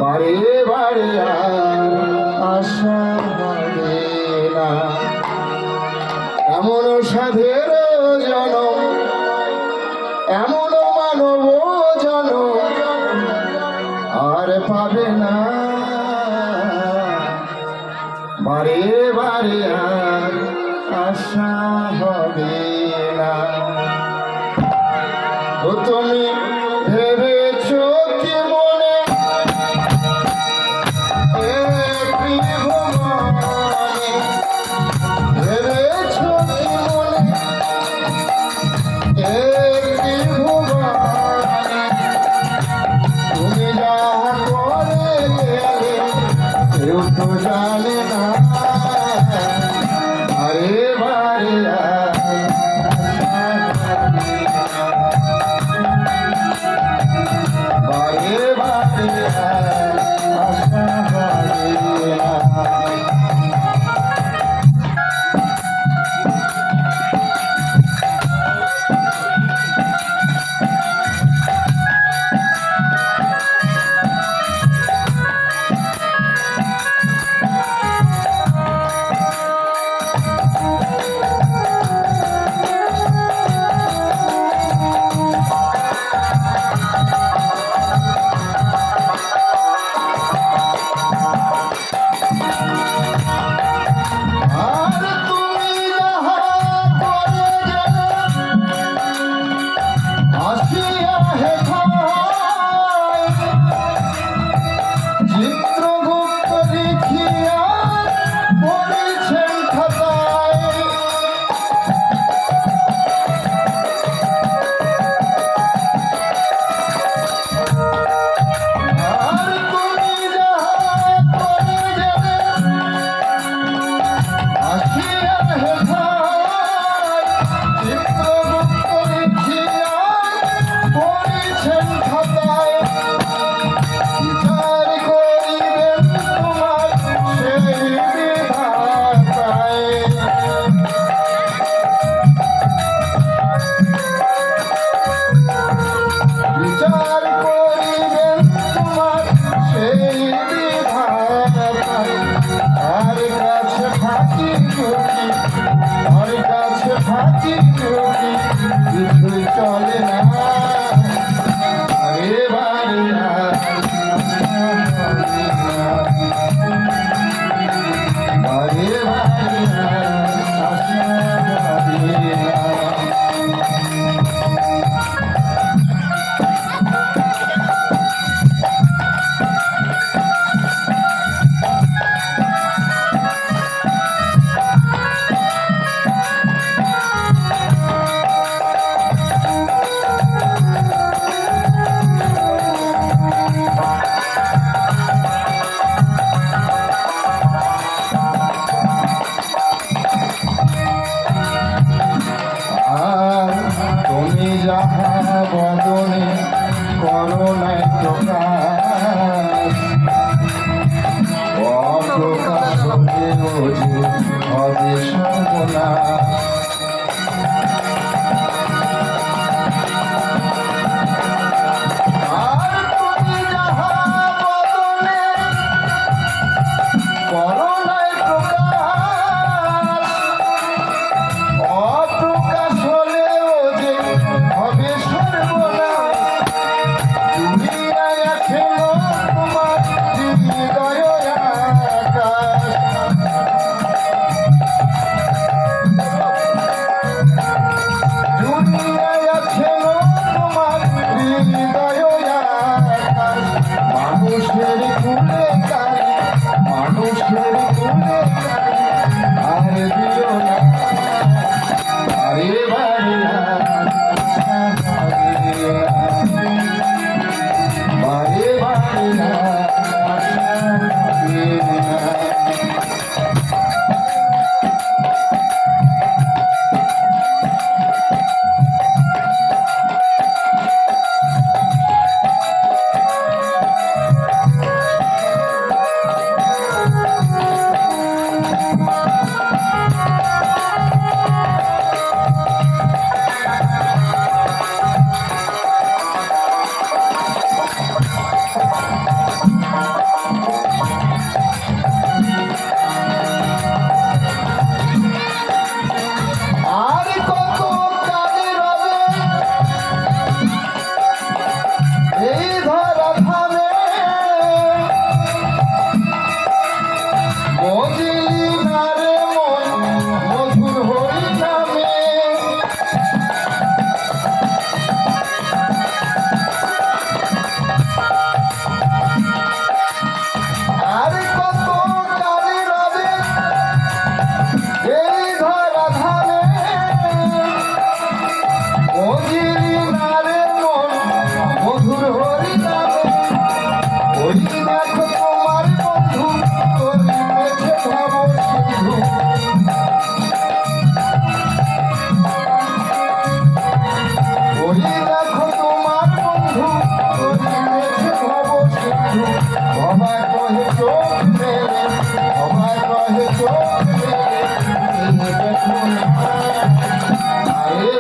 বারে বারে আশা হবে না। এমন সাধের জনম, এমন মানব জনম আর পাবে না। বারে বারে আশা হবে না। ও তুমি ভেবেছ কি মনে ভেবেছ কি মনে তুমি যা করে গেলে কেউ তো জানে না। বারে বারে বারে বারে আশা হবে না। চিত্রগুপ্ত লিখিয়া পড়েছেন খাতায়। আর তুমি যাহা করে গেলে আসিয়া হেথায় চিত্রগুপ্ত লিখিয়া পড়েছেন খাতায়। বিচার করিবেন তোমার সেই বিধাতায়। বিচার করিবেন তোমার সেই বিধাতায়। আর কাছে ফাঁকি ঝুঁকি, আর কাছে ফাঁকি ঝুঁকি কিছুই চলে না। বারে বারে বারে বারে আশা হবে না। তুমি যাহা বদনে করো নাই প্রকাশ, অপ্রকাশ হলেও যে হবে সর্বনাশ। আর তুমি যাহা বদনে করো নাই প্রকাশ, অপ্রকাশ হলেও যে হবে সর্বনাশ। দুনিয়ায় আছে তোমার হৃদয় আকাশ। দুনিয়ায় আছে তোমার হৃদয় আকাশ। মানুষের কুলে কালি, মানুষের কুলে কালি আর দিও না। বারে বারে আশা হবে না। বারে বারে আশা হবে না। সবাই কহে চোখ মেলে সবাই কহে চোখ মেলে দেখো না আরে